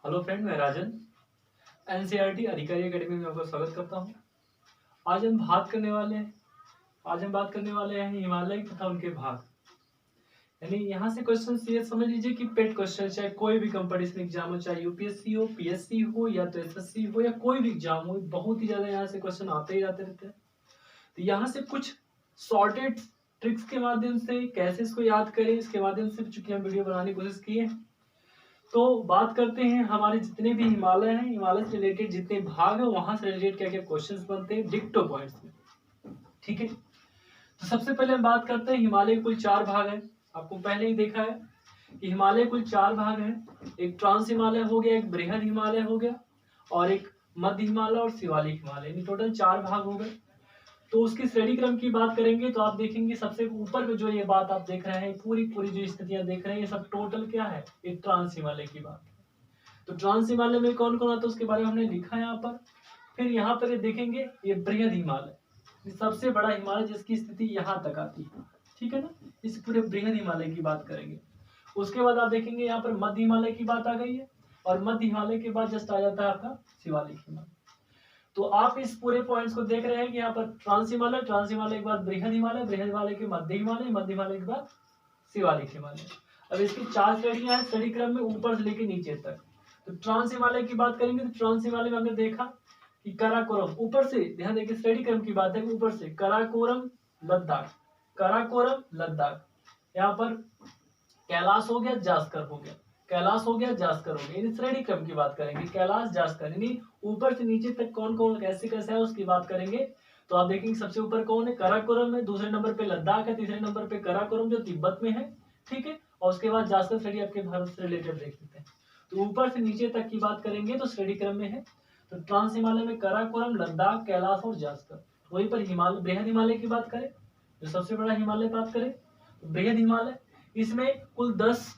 Hello friend, मैं राजन NCERT अधिकारी academy में आपका स्वागत करता हूं। आज हम बात करने वाले हैं हिमालय तथा उनके भाग। यानी यहाँ से क्वेश्चन ये समझ लीजिए कि पेट क्वेश्चन, चाहे कोई भी कंपटीशन एग्जाम हो, चाहे यूपीएससी हो, पीएससी हो या तो एसएससी हो या कोई भी एग्जाम हो, बहुत ही ज्यादा यहाँ से क्वेश्चन आते ही जाते रहते हैं। तो यहाँ से कुछ सॉर्टेड ट्रिक्स के माध्यम से कैसे इसको याद करें, इसके माध्यम से चूंकि हम वीडियो बनाने की कोशिश किए। तो बात करते हैं हमारे जितने भी हिमालय हैं, हिमालय से रिलेटेड जितने भाग है वहां से रिलेटेड क्या क्या क्वेश्चंस बनते हैं डिक्टो पॉइंट्स में। ठीक है, तो सबसे पहले हम बात करते हैं हिमालय के कुल 4 भाग हैं। आपको पहले ही देखा है कि हिमालय कुल 4 भाग हैं। एक ट्रांस हिमालय हो गया, एक बृहद हिमालय हो गया और एक मध्य हिमालय और शिवालिक हिमालय, टोटल 4 भाग हो गए। तो उसकी श्रेणी क्रम की बात करेंगे तो आप देखेंगे सबसे ऊपर में जो ये बात आप देख रहे हैं, पूरी पूरी जो स्थितियां देख रहे हैं, ये सब टोटल क्या है, एक ट्रांस हिमालय की बात है। तो ट्रांस हिमालय में कौन कौन आता है उसके बारे में हमने लिखा है यहाँ पर। फिर यहाँ पर ये देखेंगे ये बृहद हिमालय, सबसे बड़ा हिमालय जिसकी स्थिति यहाँ तक आती है। ठीक है ना, इस पूरे बृहद हिमालय की बात करेंगे। उसके बाद आप देखेंगे यहाँ पर मध्य हिमालय की बात आ गई है और मध्य हिमालय के बाद जस्ट आ जाता है आपका शिवालिक हिमालय। तो आप इस पूरे पॉइंट्स को देख रहे हैं कि यहाँ पर ट्रांस हिमालय के बाद बृहद हिमालय, बृहद हिमालय के मध्य हिमालय, मध्य हिमालय के बाद शिवालिक हिमालय। अब इसकी 4 श्रेणियां हैं श्रेणी क्रम में ऊपर से लेकर नीचे तक। तो ट्रांस हिमालय की बात करेंगे तो ट्रांस हिमालय में हमने देखा कि काराकोरम, ऊपर से ध्यान देखिए श्रेणी क्रम की बात है, ऊपर से काराकोरम लद्दाख, काराकोरम लद्दाख, यहाँ पर कैलाश हो गया, जास्कर हो गया, कैलाश हो गया, जास्कर हो गया। यानी श्रेणी क्रम की बात करेंगे, कैलाश जास्कर, यानी ऊपर से नीचे तक कौन कौन कैसे कैसे है उसकी बात करेंगे। तो आप देखेंगे सबसे ऊपर कौन है, काराकोरम है, दूसरे नंबर पे लद्दाख है, तीसरे नंबर पे काराकोरम जो तिब्बत में है। ठीक है, और उसके बाद जास्कर श्रेणी आपके भारत से रिलेटेड देख लेते हैं। तो ऊपर से नीचे तक की बात करेंगे तो श्रेणी क्रम में है। तो ट्रांस हिमालय में काराकोरम, लद्दाख, कैलाश और जास्कर। वहीं पर हिमालय, बृहद हिमालय की बात करें, जो सबसे बड़ा हिमालय बात करें तो बृहद हिमालय, इसमें कुल 10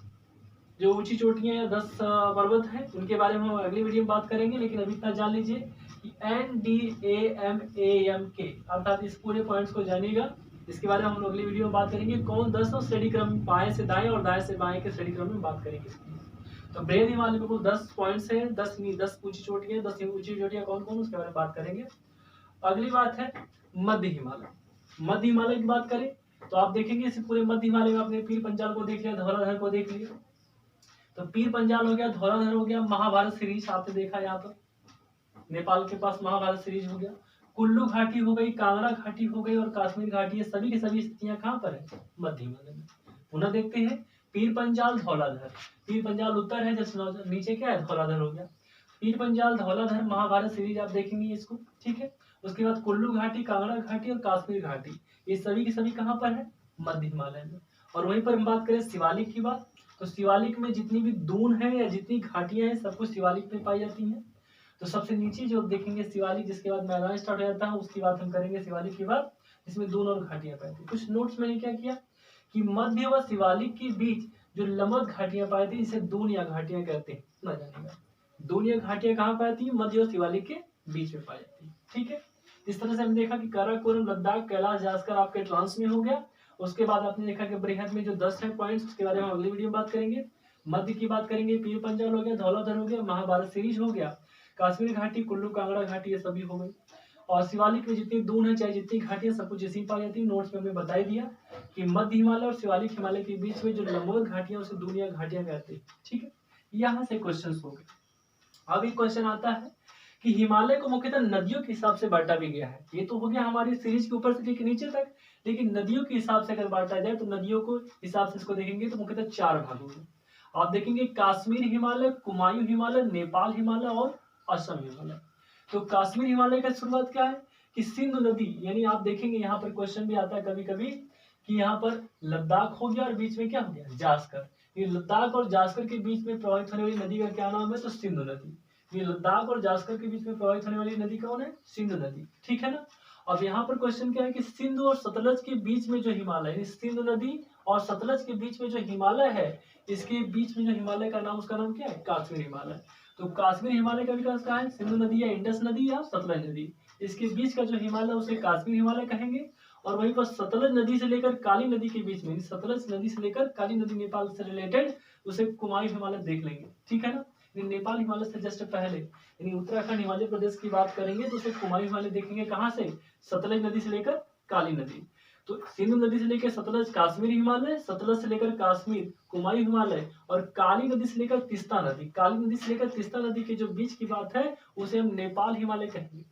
जो ऊंची चोटियां या 10 पर्वत हैं, उनके बारे में हम अगली वीडियो में बात करेंगे। लेकिन अभी इतना जान लीजिए कि NDAMAMK अर्थात इस पूरे पॉइंट्स को जानिएगा। इसके बारे में हम लोग अगली वीडियो में बात करेंगे, कौन 10 श्रेणी क्रम बाएं से दाएं और दाएं से बाएं के श्रेणी क्रम में बात करेंगे। तो बृहद हिमालय में कुल 10 पॉइंट्स हैं, 10 ऊंची चोटियां, 10 ऊंची चोटियां कौन कौन, उसके बारे में बात करेंगे। अगली बात है मध्य हिमालय। मध्य हिमालय की बात करें तो आप देखेंगे इस पूरे मध्य हिमालय में आपने पीर पंजाल को देख लिया, धौलाधर को देख लिया। तो पीर पंजाल हो गया, धौलाधर हो गया, महाभारत सीरीज आपने देखा, यहाँ पर नेपाल के पास महाभारत सीरीज हो गया, कुल्लू घाटी हो गई, कांगड़ा घाटी हो गई और कश्मीर घाटी, ये सभी की सभी स्थितियां कहाँ पर है, मध्य हिमालय में। पुनः देखते हैं पीर पंजाल धौलाधर, पीर पंजाल उत्तर है, जब नीचे क्या है धौलाधर हो गया। पीर पंजाल धौलाधर महाभारत सीरीज आप देखेंगे इसको। ठीक है, उसके बाद कुल्लू घाटी, कांगड़ा घाटी और कश्मीर घाटी, ये सभी की सभी कहाँ पर है, मध्य हिमालय में। और वहीं पर हम बात करें शिवालिक की बात, तो शिवालिक में जितनी भी दून है या जितनी घाटियां हैं सब कुछ शिवालिक में पाई जाती हैं। तो सबसे नीचे जो देखेंगे शिवालिक, जिसके बाद मैदान स्टार्ट हो जाता है, उसकी बात हम करेंगे शिवालिक की बात, जिसमें दून और घाटियां पाई थी। कुछ नोट्स मैंने क्या किया कि मध्य व शिवालिक के बीच जो लंबवत घाटियां पाई थी इसे दून या घाटियां कहते हैं, ना जानेगा। दून या घाटियां कहाँ पाई थी, मध्य और शिवालिक के बीच में पाई जाती है। ठीक है, इस तरह से हमने देखा कि काराकोरम, लद्दाख, कैलाश, जास्कर आपके ट्रांस में हो गया। उसके बाद आपने देखा कि बृहद में जो 10 है पॉइंट्स, उसके बारे में अगली वीडियो में बात करेंगे। मध्य की बात करेंगे, पीर पंजाल हो गया, धौलाधर हो गया, महाभारत सीरीज हो गया, कश्मीर घाटी, कुल्लू कांगड़ा घाटी, ये सभी हो गई। और शिवालिक में जितनी दून है चाहे जितनी घाटियां सब कुछ इसी पाई जाती है। नोट्स में हमें बता दिया कि मध्य हिमालय और शिवालिक हिमालय के बीच में जो लंबवत घाटियां उसे दून या घाटियां कहते हैं। ठीक है, यहाँ से क्वेश्चन हो गए। अब एक क्वेश्चन आता है कि हिमालय को मुख्यतः नदियों के हिसाब से बांटा भी गया है। ये तो हो गया हमारी सीरीज के ऊपर से लेकर नीचे तक, लेकिन नदियों के हिसाब से अगर बांटा जाए तो नदियों को हिसाब से इसको देखेंगे तो मुख्यतः 4 भागों में आप देखेंगे, कश्मीर हिमालय, कुमायूं हिमालय, नेपाल हिमालय और असम हिमालय। तो कश्मीर हिमालय का शुरुआत क्या है कि सिंधु नदी, यानी आप देखेंगे यहाँ पर क्वेश्चन भी आता है कभी कभी कि यहाँ पर लद्दाख हो गया और बीच में क्या हो गया, जास्कर। ये लद्दाख और जास्कर के बीच में प्रवाहित होने वाली नदी का क्या नाम है, तो सिंधु नदी। ये लद्दाख और जास्कर के बीच में प्रवाहित होने वाली नदी कौन है, सिंधु नदी। ठीक है ना। अब यहाँ पर क्वेश्चन क्या है कि सिंधु और सतलज के बीच में जो हिमालय है, सिंधु नदी और सतलज के बीच में जो हिमालय है, इसके बीच में जो हिमालय का नाम, उसका नाम क्या है, कश्मीर हिमालय। तो कश्मीर हिमालय का विकास कहाँ है, सिंधु नदी या इंडस नदी या सतलज नदी, इसके बीच का जो हिमालय उसे कश्मीर हिमालय कहेंगे। और वहीं पर सतलज नदी से लेकर काली नदी के बीच में, सतलज नदी से लेकर काली नदी नेपाल से रिलेटेड, उसे कुमायूं हिमालय देख लेंगे। ठीक है ना, यानी नेपाल हिमालय से जस्ट पहले, यानी उत्तराखंड हिमाचल प्रदेश की बात करेंगे तो उसे कुमायूं हिमालय देखेंगे कहाँ से, सतलज नदी से लेकर काली नदी। तो सिंधु नदी से लेकर सतलज काश्मीर हिमालय, सतलज से लेकर काश्मीर कुमायूं हिमालय, और काली नदी से लेकर तीस्ता नदी, काली नदी से लेकर तीस्ता नदी के जो बीच की बात है उसे हम नेपाल हिमालय कहेंगे।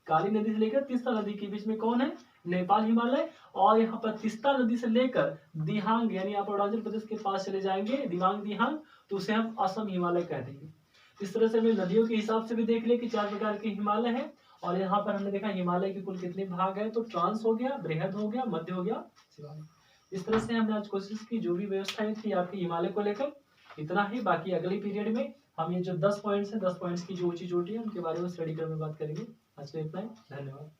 काली नदी से लेकर तीस्ता नदी के बीच में कौन है, नेपाल हिमालय। और यहाँ पर तीस्ता नदी से लेकर दिहांग, यानी आप अरुणाचल प्रदेश के पास चले जाएंगे दिबांग दिहांग, तो उसे हम असम हिमालय कह देंगे। इस तरह से हमें नदियों के हिसाब से भी देख ले कि 4 प्रकार के हिमालय हैं। और यहाँ पर हमने देखा हिमालय के कुल कितने भाग है, तो ट्रांस हो गया, बृहद हो गया, मध्य हो गया, शिवालिक। इस तरह से हमने आज कोशिश की, जो भी व्यवस्थाएं थी आपकी हिमालय को लेकर, इतना ही। बाकी अगले पीरियड में हम ये जो 10 पॉइंट्स है, 10 पॉइंट्स की जो ऊंची चोटी है उनके बारे में स्टडी करने में बात करेंगे। आज के लिए इतना ही, धन्यवाद।